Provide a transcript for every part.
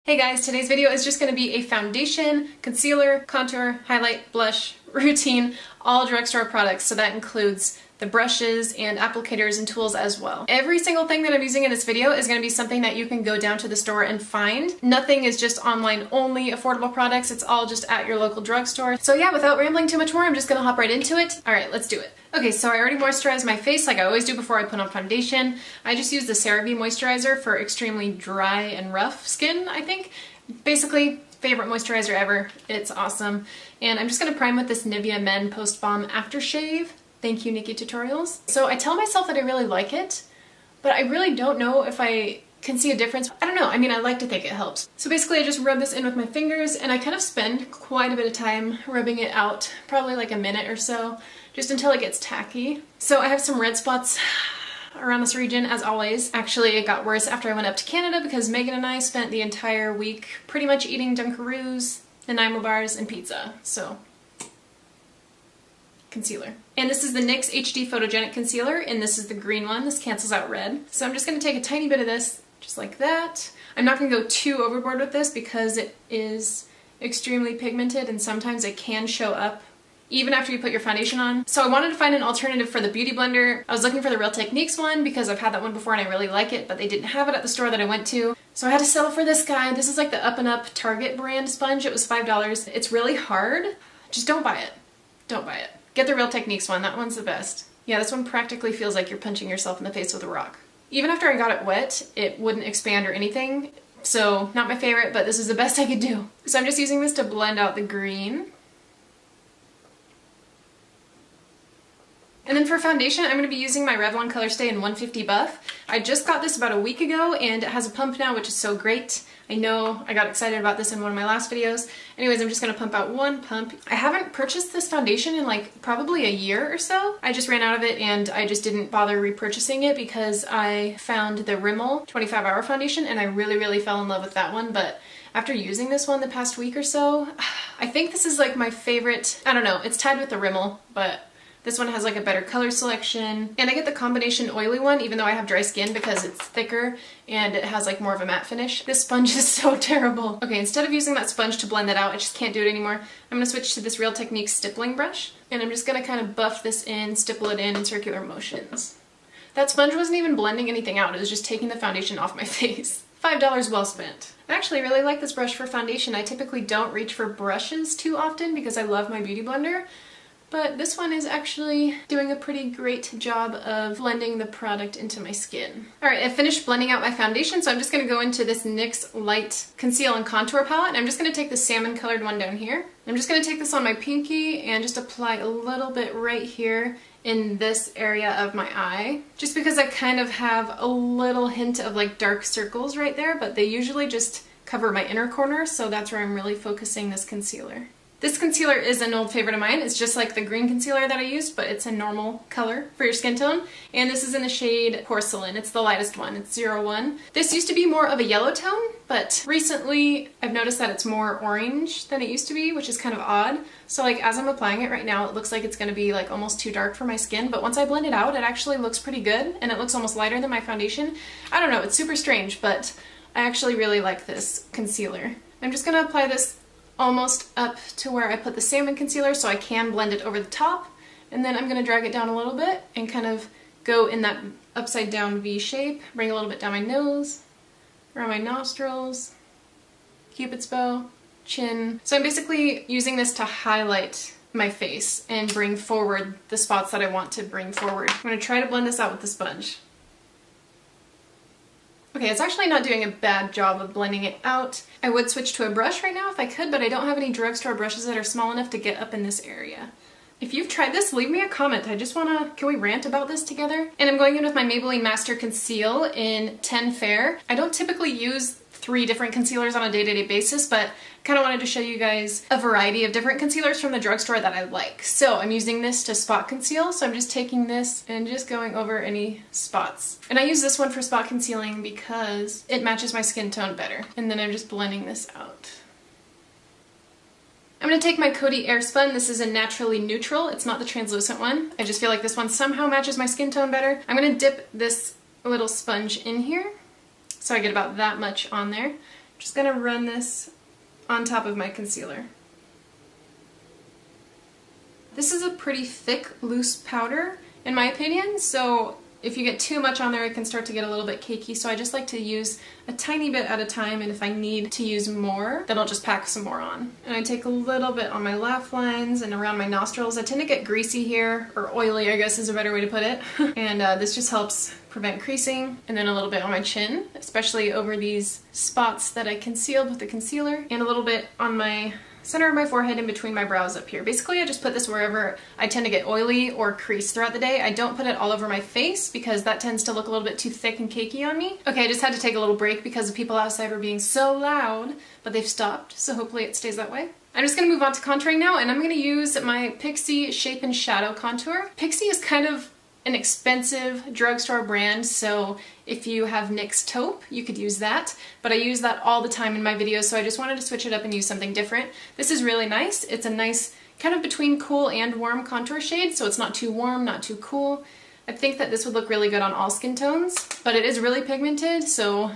Hey guys, today's video is just going to be a foundation, concealer, contour, highlight, blush, routine, all drugstore products. So that includes the brushes and applicators and tools as well. Every single thing that I'm using in this video is going to be something that you can go down to the store and find. Nothing is just online only affordable products. It's all just at your local drugstore. So yeah, without rambling too much more, I'm just going to hop right into it. All right, let's do it. Okay, so I already moisturized my face like I always do before I put on foundation. I just use the CeraVe moisturizer for extremely dry and rough skin, I think. Basically, favorite moisturizer ever. It's awesome. And I'm just going to prime with this Nivea Men Post Balm Aftershave. Thank you, Nikki Tutorials. So I tell myself that I really like it, but I really don't know if I can see a difference. I don't know. I mean, I like to think it helps. So basically I just rub this in with my fingers and I kind of spend quite a bit of time rubbing it out, probably like a minute or so, just until it gets tacky. So I have some red spots around this region as always. Actually, it got worse after I went up to Canada because Megan and I spent the entire week pretty much eating Dunkaroos, Nanaimo bars, and pizza. So concealer. And this is the NYX HD Photogenic Concealer, and this is the green one. This cancels out red. So I'm just going to take a tiny bit of this, just like that. I'm not going to go too overboard with this because it is extremely pigmented and sometimes it can show up even after you put your foundation on. So I wanted to find an alternative for the Beauty Blender. I was looking for the Real Techniques one because I've had that one before and I really like it, but they didn't have it at the store that I went to. So I had to settle for this guy. This is like the Up and Up Target brand sponge. It was $5. It's really hard. Just don't buy it. Don't buy it. Get the Real Techniques one. That one's the best. Yeah, this one practically feels like you're punching yourself in the face with a rock. Even after I got it wet, it wouldn't expand or anything. So not my favorite, but this is the best I could do. So I'm just using this to blend out the green. And then for foundation, I'm going to be using my Revlon Color Stay in 150 Buff. I just got this about a week ago and it has a pump now, which is so great. I know I got excited about this in one of my last videos. Anyways, I'm just going to pump out one pump. I haven't purchased this foundation in like probably a year or so. I just ran out of it and I just didn't bother repurchasing it because I found the Rimmel 25-hour foundation and I really fell in love with that one. But after using this one the past week or so, I think this is like my favorite. I don't know, it's tied with the Rimmel, but this one has like a better color selection. And I get the combination oily one even though I have dry skin because it's thicker and it has like more of a matte finish. This sponge is so terrible. Okay, instead of using that sponge to blend that out, I just can't do it anymore. I'm gonna switch to this Real Techniques stippling brush and I'm just gonna kind of buff this in, stipple it in circular motions. That sponge wasn't even blending anything out, it was just taking the foundation off my face. $5 well spent. I actually really like this brush for foundation. I typically don't reach for brushes too often because I love my Beauty Blender. But this one is actually doing a pretty great job of blending the product into my skin. Alright, I finished blending out my foundation, so I'm just going to go into this NYX Light Conceal and Contour palette, and I'm just going to take the salmon colored one down here. I'm just going to take this on my pinky and just apply a little bit right here in this area of my eye. Just because I kind of have a little hint of like dark circles right there, but they usually just cover my inner corner, so that's where I'm really focusing this concealer. This concealer is an old favorite of mine. It's just like the green concealer that I used, but it's a normal color for your skin tone. And this is in the shade Porcelain. It's the lightest one. It's 01. This used to be more of a yellow tone, but recently I've noticed that it's more orange than it used to be, which is kind of odd. So like as I'm applying it right now, it looks like it's going to be like almost too dark for my skin, but once I blend it out, it actually looks pretty good and it looks almost lighter than my foundation. I don't know, it's super strange, but I actually really like this concealer. I'm just going to apply this almost up to where I put the salmon concealer so I can blend it over the top, and then I'm going to drag it down a little bit and kind of go in that upside down V shape, bring a little bit down my nose, around my nostrils, cupid's bow, chin. So I'm basically using this to highlight my face and bring forward the spots that I want to bring forward. I'm going to try to blend this out with the sponge. Okay, it's actually not doing a bad job of blending it out. I would switch to a brush right now if I could, but I don't have any drugstore brushes that are small enough to get up in this area. If you've tried this, leave me a comment. I just wanna, can we rant about this together? And I'm going in with my Maybelline Master Conceal in 10 Fair. I don't typically use 3 different concealers on a day-to-day basis, but kind of wanted to show you guys a variety of different concealers from the drugstore that I like. So I'm using this to spot conceal, so I'm just taking this and just going over any spots. And I use this one for spot concealing because it matches my skin tone better. And then I'm just blending this out. I'm going to take my Coty Airspun. This is a naturally neutral. It's not the translucent one. I just feel like this one somehow matches my skin tone better. I'm going to dip this little sponge in here so I get about that much on there. Just gonna run this on top of my concealer. This is a pretty thick, loose powder, in my opinion, so if you get too much on there, it can start to get a little bit cakey, so I just like to use a tiny bit at a time, and if I need to use more, then I'll just pack some more on. And I take a little bit on my laugh lines and around my nostrils. I tend to get greasy here, or oily, I guess is a better way to put it. And this just helps prevent creasing. And then a little bit on my chin, especially over these spots that I concealed with the concealer, and a little bit on my center of my forehead in between my brows up here. Basically, I just put this wherever I tend to get oily or crease throughout the day. I don't put it all over my face because that tends to look a little bit too thick and cakey on me. Okay, I just had to take a little break because the people outside were being so loud, but they've stopped, so hopefully it stays that way. I'm just gonna move on to contouring now, and I'm gonna use my Pixi Shape and Shadow Contour. Pixi is kind of an expensive drugstore brand, so if you have NYX taupe, you could use that, but I use that all the time in my videos, so I just wanted to switch it up and use something different. This is really nice. It's a nice kind of between cool and warm contour shade, so it's not too warm, not too cool. I think that this would look really good on all skin tones, but it is really pigmented, so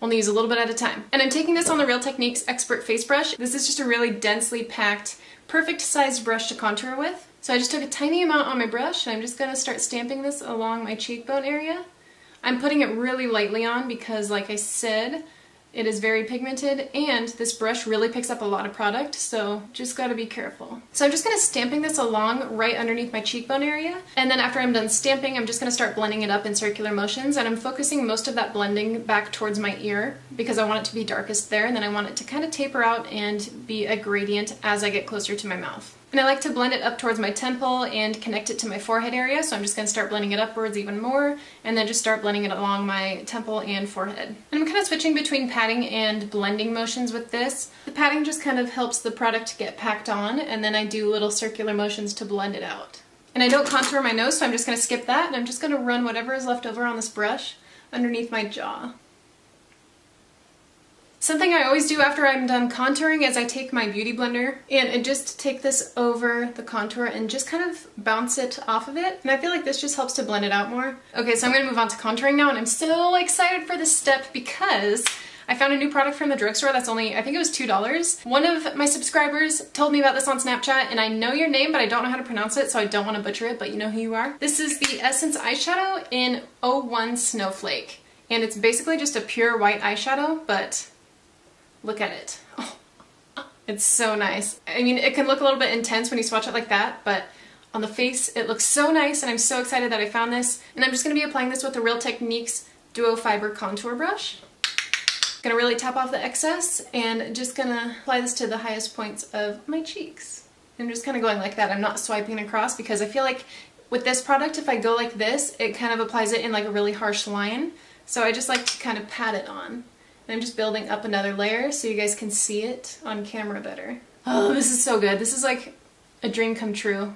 only use a little bit at a time. And I'm taking this on the Real Techniques Expert Face Brush. This is just a really densely packed, perfect sized brush to contour with. So I just took a tiny amount on my brush, and I'm just gonna start stamping this along my cheekbone area. I'm putting it really lightly on because, like I said, it is very pigmented, and this brush really picks up a lot of product, so just gotta be careful. So I'm just gonna stamping this along right underneath my cheekbone area, and then after I'm done stamping, I'm just gonna start blending it up in circular motions, and I'm focusing most of that blending back towards my ear because I want it to be darkest there, and then I want it to kind of taper out and be a gradient as I get closer to my mouth. And I like to blend it up towards my temple and connect it to my forehead area, so I'm just going to start blending it upwards even more, and then just start blending it along my temple and forehead. And I'm kind of switching between patting and blending motions with this. The patting just kind of helps the product get packed on, and then I do little circular motions to blend it out. And I don't contour my nose, so I'm just going to skip that, and I'm just going to run whatever is left over on this brush underneath my jaw. Something I always do after I'm done contouring is I take my beauty blender and just take this over the contour and just kind of bounce it off of it. And I feel like this just helps to blend it out more. Okay, so I'm going to move on to contouring now, and I'm so excited for this step because I found a new product from the drugstore that's only, I think it was $2. One of my subscribers told me about this on Snapchat, and I know your name, but I don't know how to pronounce it, so I don't want to butcher it, but you know who you are. This is the Essence eyeshadow in 01 Snowflake, and it's basically just a pure white eyeshadow, but look at it. Oh, it's so nice. I mean, it can look a little bit intense when you swatch it like that, but on the face it looks so nice, and I'm so excited that I found this. And I'm just going to be applying this with the Real Techniques Duo Fiber Contour Brush. Gonna really tap off the excess, and just gonna apply this to the highest points of my cheeks. I'm just kind of going like that. I'm not swiping across because I feel like with this product, if I go like this, it kind of applies it in like a really harsh line. So I just like to kind of pat it on. And I'm just building up another layer so you guys can see it on camera better. Oh, this is so good. This is like a dream come true.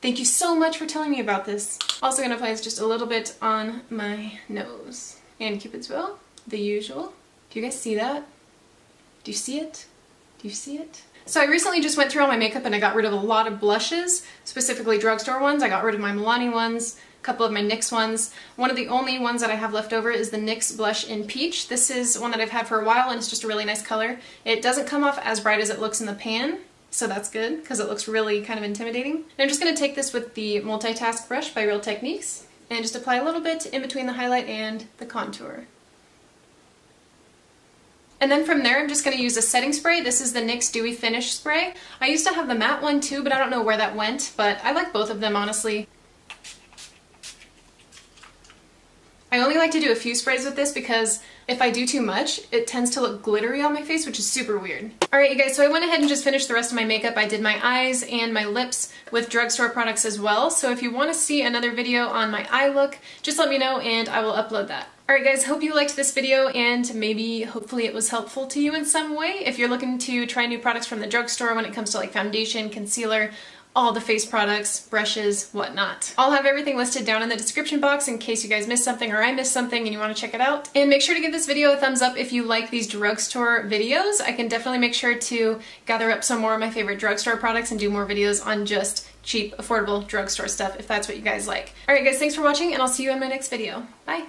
Thank you so much for telling me about this. Also gonna apply this just a little bit on my nose. And Cupid's bow, the usual. Do you guys see that? Do you see it? Do you see it? So I recently just went through all my makeup and I got rid of a lot of blushes, specifically drugstore ones. I got rid of my Milani ones, a couple of my NYX ones. One of the only ones that I have left over is the NYX blush in Peach. This is one that I've had for a while, and it's just a really nice color. It doesn't come off as bright as it looks in the pan, so that's good because it looks really kind of intimidating. And I'm just going to take this with the Multitask brush by Real Techniques and just apply a little bit in between the highlight and the contour. And then from there, I'm just going to use a setting spray. This is the NYX Dewy Finish Spray. I used to have the matte one too, but I don't know where that went, but I like both of them, honestly. I only like to do a few sprays with this because if I do too much, it tends to look glittery on my face, which is super weird. Alright you guys, so I went ahead and just finished the rest of my makeup. I did my eyes and my lips with drugstore products as well, so if you want to see another video on my eye look, just let me know and I will upload that. Alright guys, hope you liked this video and maybe hopefully it was helpful to you in some way. If you're looking to try new products from the drugstore when it comes to like foundation, concealer, all the face products, brushes, whatnot. I'll have everything listed down in the description box in case you guys missed something or I missed something and you want to check it out. And make sure to give this video a thumbs up if you like these drugstore videos. I can definitely make sure to gather up some more of my favorite drugstore products and do more videos on just cheap, affordable drugstore stuff if that's what you guys like. Alright guys, thanks for watching and I'll see you in my next video. Bye!